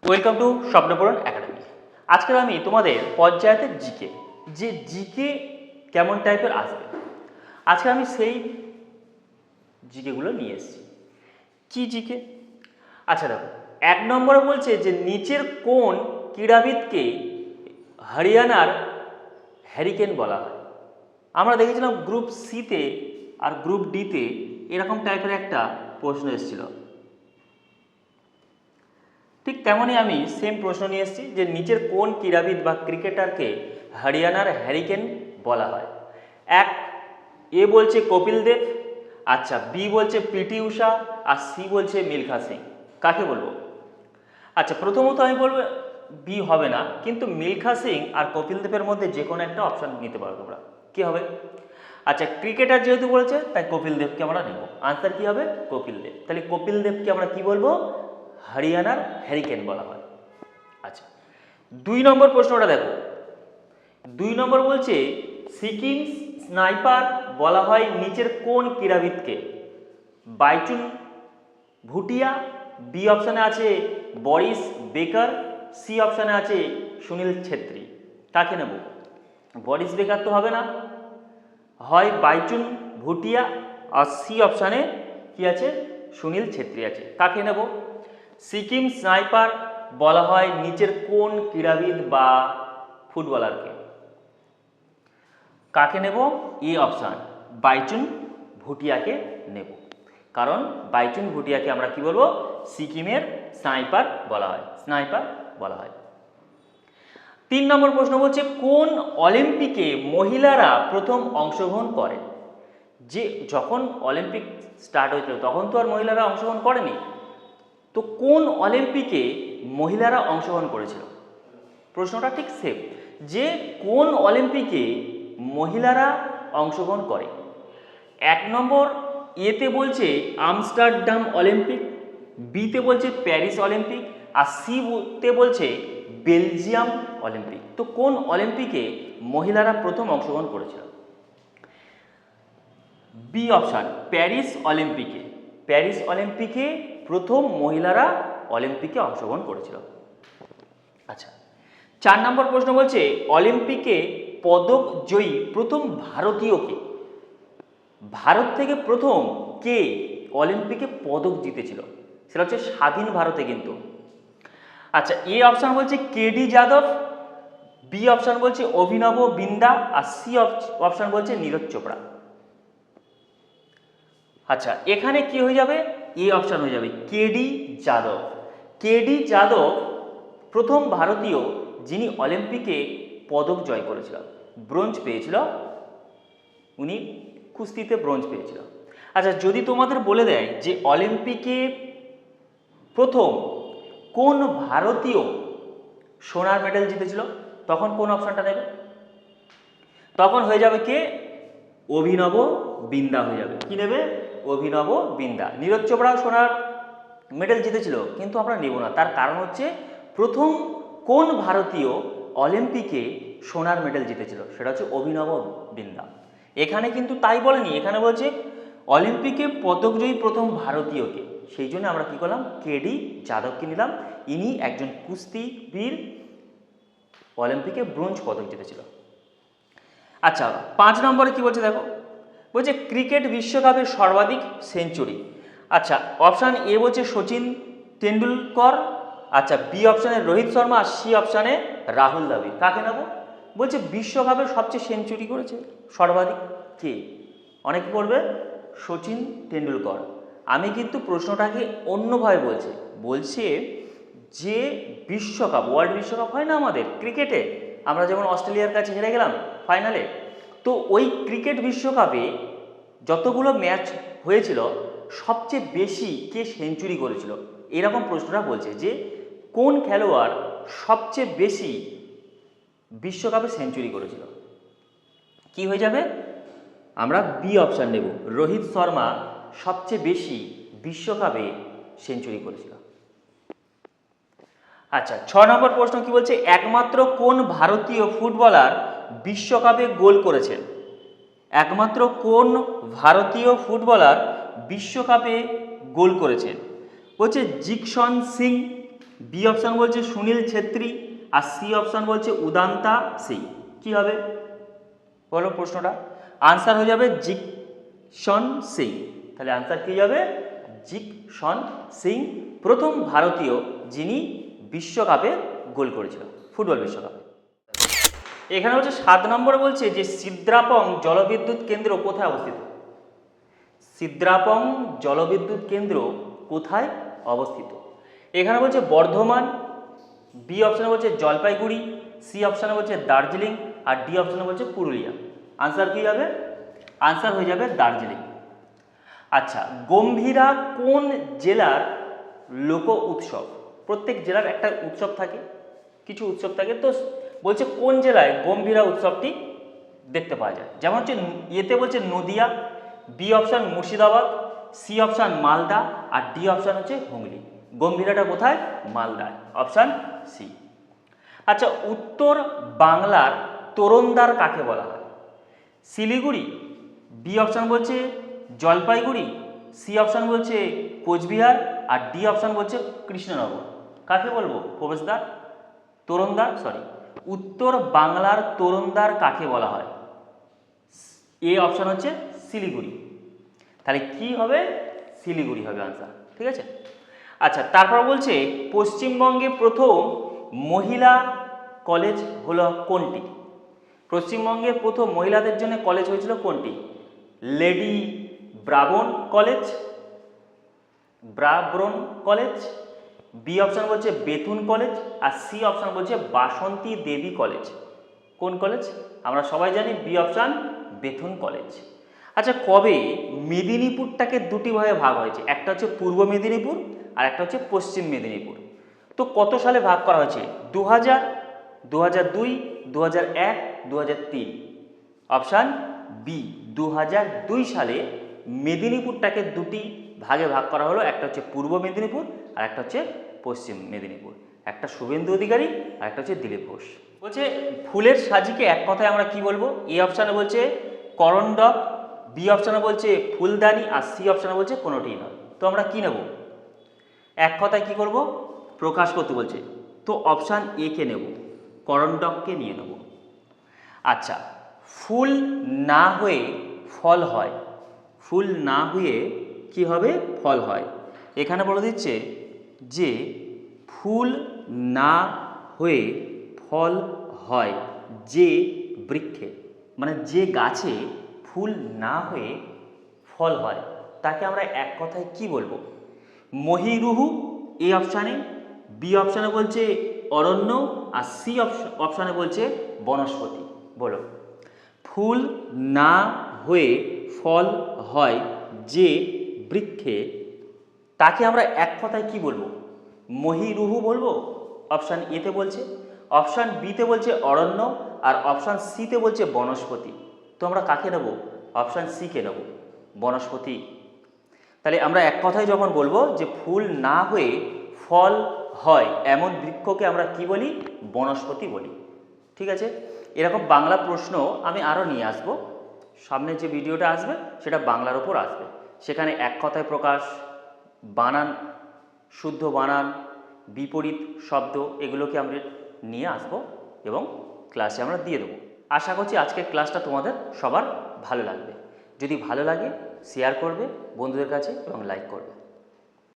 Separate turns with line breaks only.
Welcome to Swapnapuron academy. আজকে আমি তোমাদের পঞ্চায়েতের জিকে, যে জিকে কেমন টাইপের আসবে, আজকে আমি সেই জিকেগুলো নিয়ে এসেছি। কি জিকে? আচ্ছা দেখো, 1 নম্বরে বলছে যে নিচের কোন ক্রীড়াবিদকে হরিয়ানার হ্যারিকেন বলা হয়। আমরা দেখেছিলাম গ্রুপ সিতে আর গ্রুপ ডিতে এরকম টাইপের একটা প্রশ্ন এসেছিল। ঠিক তেমনই আমি সেম প্রশ্ন নিয়ে এসেছি যে নিচের কোন ক্রীড়াবিদ বা ক্রিকেটারকে হরিয়ানার হ্যারিকেন বলা হয়। এক, এ বলছে কপিল দেব, আচ্ছা বি বলছে পিটি ঊষা, আর সি বলছে মিলখা সিং। কাকে বলবো? আচ্ছা প্রথমত আমি বলবো বি হবে না, কিন্তু মিলখা সিং আর কপিল দেবের মধ্যে যে কোনো একটা অপশান নিতে পারো তোমরা। কি হবে? আচ্ছা ক্রিকেটার যেহেতু বলেছে তাই কপিল দেবকে আমরা নেব। আনসার কি হবে? কপিল দেব। তাহলে কপিল দেবকে আমরা কি বলবো? হরিয়ানার হ্যারিকেন বলা হয়। আচ্ছা 2 নম্বর প্রশ্নটা দেখো। 2 নম্বর বলছে সিকিম স্নাইপার বলা হয় নিচের কোন ক্রীড়াবিদকে? বাইচুং ভুটিয়া, বি অপশানে আছে বরিস বেকার, সি অপশানে আছে সুনীল ছেত্রী। কাকে নেব? বরিস বেকার তো হবে না, হয় বাইচুং ভুটিয়া, আর সি অপশানে কি আছে? সুনীল ছেত্রী আছে। কাকে নেব? সিকিম স্নাইপার বলা হয় নিচের কোন ক্রীড়াবিদ বা ফুটবলারকে? কাকে নেব? এ অপশান বাইচুং ভুটিয়াকে নেব, কারণ বাইচুং ভুটিয়াকে আমরা কি বলবো? সিকিমের স্নাইপার বলা হয়, স্নাইপার বলা হয়। 3 নম্বর প্রশ্ন বলছে কোন অলিম্পিকে মহিলারা প্রথম অংশগ্রহণ করে? যে যখন অলিম্পিক স্টার্ট হয়েছিল তখন তো আর মহিলারা অংশগ্রহণ করেনি, তো কোন অলিম্পিকে মহিলারা অংশগ্রহণ করেছিল? প্রশ্নটা ঠিক সেম, যে কোন অলিম্পিকে মহিলারা অংশগ্রহণ করে। 1 নম্বর এতে বলছে আমস্টারডাম অলিম্পিক, বিতে বলছে প্যারিস অলিম্পিক, আর সিতে বলছে বেলজিয়াম অলিম্পিক। তো কোন অলিম্পিকে মহিলারা প্রথম অংশগ্রহণ করেছিল? বি অপশান প্যারিস অলিম্পিকে। প্যারিস অলিম্পিকে প্রথম মহিলারা অলিম্পিকে অংশগ্রহণ করেছিল। আচ্ছা 4 নম্বর প্রশ্ন বলছে অলিম্পিকে পদক জয়ী প্রথম ভারতীয়কে? ভারত থেকে প্রথম কে অলিম্পিকে পদক জিতেছিল? সেটা হচ্ছে স্বাধীন ভারতে কিন্তু। আচ্ছা এ অপশান বলছে কেডি যাদব, বি অপশান বলছে অভিনব বিন্দা, আর সি অপশান বলছে নীরজ চোপড়া। আচ্ছা এখানে কি হয়ে যাবে? এ অপশান হয়ে যাবে কেডি যাদব। কেডি যাদব প্রথম ভারতীয় যিনি অলিম্পিকে পদক জয় করেছিল, ব্রোঞ্জ পেয়েছিল, উনি কুস্তিতে ব্রোঞ্জ পেয়েছিল। আচ্ছা যদি তোমাদের বলে দেয় যে অলিম্পিকে প্রথম কোন ভারতীয় সোনার মেডেল জিতেছিল, তখন কোন অপশানটা নেবে? তখন হয়ে যাবে কে? অভিনব বিন্দা হয়ে যাবে। কি নেবে? অভিনব বিন্দা। নীরজ চোপড়াও সোনার মেডেল জিতেছিল, কিন্তু আমরা নেব না, তার কারণ হচ্ছে প্রথম কোন ভারতীয় অলিম্পিকে সোনার মেডেল জিতেছিল, সেটা হচ্ছে অভিনব বিন্দা। এখানে কিন্তু তাই বলেনি, এখানে বলছে অলিম্পিকে পদকজয়ী প্রথম ভারতীয়কে, সেই জন্য আমরা কি করলাম? কেডি যাদবকে নিলাম। ইনি একজন কুস্তিবীর, অলিম্পিকে ব্রোঞ্জ পদক জিতেছিল। আচ্ছা 5 নম্বরে কি বলছে দেখো, বলছে ক্রিকেট বিশ্বকাপে সর্বাধিক সেঞ্চুরি। আচ্ছা অপশান এ বলছে সচিন তেন্ডুলকর, আচ্ছা বি অপশানে রোহিত শর্মা, আর সি অপশানে রাহুল দ্রাবিড়। কাকে নেব? বলছে বিশ্বকাপে সবচেয়ে সেঞ্চুরি করেছে সর্বাধিক কে? অনেকে বলবে সচিন তেন্ডুলকর। আমি কিন্তু প্রশ্নটাকে অন্যভাবে বলছি, বলছে যে বিশ্বকাপ, ওয়ার্ল্ড বিশ্বকাপ হয় না আমাদের ক্রিকেটে, আমরা যেমন অস্ট্রেলিয়ার কাছে হেরে গেলাম ফাইনালে, তো ওই ক্রিকেট বিশ্বকাপে যতগুলো ম্যাচ হয়েছিল সবচেয়ে বেশি কে সেঞ্চুরি করেছিল, এরকম প্রশ্নটা বলছে যে কোন খেলোয়াড় সবচেয়ে বেশি বিশ্বকাপে সেঞ্চুরি করেছিল। কি হয়ে যাবে? আমরা বি অপশান নেব, রোহিত শর্মা সবচেয়ে বেশি বিশ্বকাপে সেঞ্চুরি করেছিল। আচ্ছা 6 নম্বর প্রশ্ন কি বলছে একমাত্র কোন ভারতীয় ফুটবলার বিশ্বকাপে গোল করেছেন? একমাত্র কোন ভারতীয় ফুটবলার বিশ্বকাপে গোল করেছেন? বলছে জিকসন সিং, বি অপশান বলছে সুনীল ছেত্রী, আর সি অপশান বলছে উদান্তা সিং। কি হবে বলো প্রশ্নটা? আনসার হয়ে যাবে জিকশন সিং। তাহলে আনসার কি যাবে? জিকশন সিং প্রথম ভারতীয় যিনি বিশ্বকাপে গোল করেছিল, ফুটবল বিশ্বকাপে। এখানে হচ্ছে 7 নম্বরে বলছে যে সিদ্রাপং জলবিদ্যুৎ কেন্দ্র কোথায় অবস্থিত? সিদ্রাপং জলবিদ্যুৎ কেন্দ্র কোথায় অবস্থিত? এখানে বলছে বর্ধমান, বি অপশানে বলছে জলপাইগুড়ি, সি অপশানে বলছে দার্জিলিং, আর ডি অপশানে বলছে পুরুলিয়া। আনসার কি হবে? আনসার হয়ে যাবে দার্জিলিং। আচ্ছা, গম্ভীরা কোন জেলার লোক উৎসব? প্রত্যেক জেলার একটা উৎসব থাকে, কিছু উৎসব থাকে, তো বলছে কোন জেলায় গম্ভীরা উৎসবটি দেখতে পাওয়া যায়। যেমন হচ্ছে এতে বলছে Nadia, B option Murshidabad, C option Malda, আর ডি অপশান হচ্ছে হুগলি। গম্ভীরাটা কোথায়? মালদায়, অপশান সি। আচ্ছা, উত্তর বাংলার তোরণদ্বার কাকে বলা হয়? শিলিগুড়ি, বি অপশান বলছে জলপাইগুড়ি, সি অপশান বলছে কোচবিহার, আর ডি অপশান বলছে কৃষ্ণনগর। কাকে বলবো প্রবেশদ্বার? তোরণদ্বার, সরি, উত্তর বাংলার তোরণদ্বার কাকে বলা হয়? এ অপশান হচ্ছে শিলিগুড়ি। তাহলে কি হবে? শিলিগুড়ি হবে আনসার, ঠিক আছে। আচ্ছা, তারপর বলছে পশ্চিমবঙ্গে প্রথম মহিলা কলেজ হলো কোনটি? পশ্চিমবঙ্গে প্রথম মহিলাদের জন্য কলেজ হয়েছিল কোনটি? Lady Brabourne College, Brabourne College, B option বলছে বেতুন কলেজ, আর সি অপশান বলছে বাসন্তী দেবী কলেজ। কোন কলেজ? আমরা সবাই জানি বি অপশান বেতুন কলেজ। আচ্ছা, কবে মেদিনীপুরটাকে দুটি ভাগে ভাগ হয়েছে? একটা হচ্ছে পূর্ব মেদিনীপুর আর একটা হচ্ছে পশ্চিম মেদিনীপুর। তো কত সালে ভাগ করা হয়েছে? 2000, 2002, 2001, 2003। অপশান বি 2002 সালে মেদিনীপুরটাকে দুটি ভাগে ভাগ করা হলো। একটা হচ্ছে পূর্ব মেদিনীপুর আর একটা হচ্ছে পশ্চিম মেদিনীপুর। একটা শুভেন্দু অধিকারী আর একটা হচ্ছে দিলীপ ঘোষ। বলছে ফুলের সাজিকে এক কথায় আমরা কি বলবো? এ অপশানে বলছে করণ্ডক, বি অপশানে বলছে ফুলদানি, আর সি অপশানে বলছে কোনোটিই নয়। তো আমরা কি নেব? এক কথায় কি করব? প্রকাশ করতে বলছে, তো অপশান এ কে নেব, করণ্ডককে নিয়ে নেব। আচ্ছা, ফুল না হয়ে ফল হয়, ফুল না হয়ে কি হবে? ফল হয়। এখানে বলে দিচ্ছে যে ফুল না হয়ে ফল হয় যে বৃক্ষে, মানে যে গাছে ফুল না হয়ে ফল হয় তাকে আমরা এক কথায় কি বলবো? মহিরুহু এই অপশানে, বি অপশানে বলছে অরণ্য, আর সি অপশানে বলছে বনস্পতি। বলো, ফুল না হয়ে ফল হয় যে বৃক্ষে তাকে আমরা এক কথায় কি বলবো? মহিরুহু বলবো, অপশান এতে বলছে, অপশান বিতে বলছে অরণ্য, আর অপশান সিতে বলছে বনস্পতি। তো আমরা কাকে নেব? অপশান সি কে নেব, বনস্পতি। তাহলে আমরা এক কথায় যখন বলবো যে ফুল না হয়ে ফল হয় এমন বৃক্ষকে আমরা কি বলি? বনস্পতি বলি, ঠিক আছে। এরকম বাংলা প্রশ্ন আমি আরও নিয়ে আসবো। সামনে যে ভিডিওটা আসবে সেটা বাংলার ওপর আসবে। সেখানে এক কথায় প্রকাশ, বানান, শুদ্ধ বানান, বিপরীত শব্দ, এগুলোকে আমরা নিয়ে আসবো এবং ক্লাসে আমরা দিয়ে দেবো। আশা করছি আজকের ক্লাসটা তোমাদের সবার ভালো লাগবে। যদি ভালো লাগে শেয়ার করবে বন্ধুদের কাছে এবং লাইক করবে।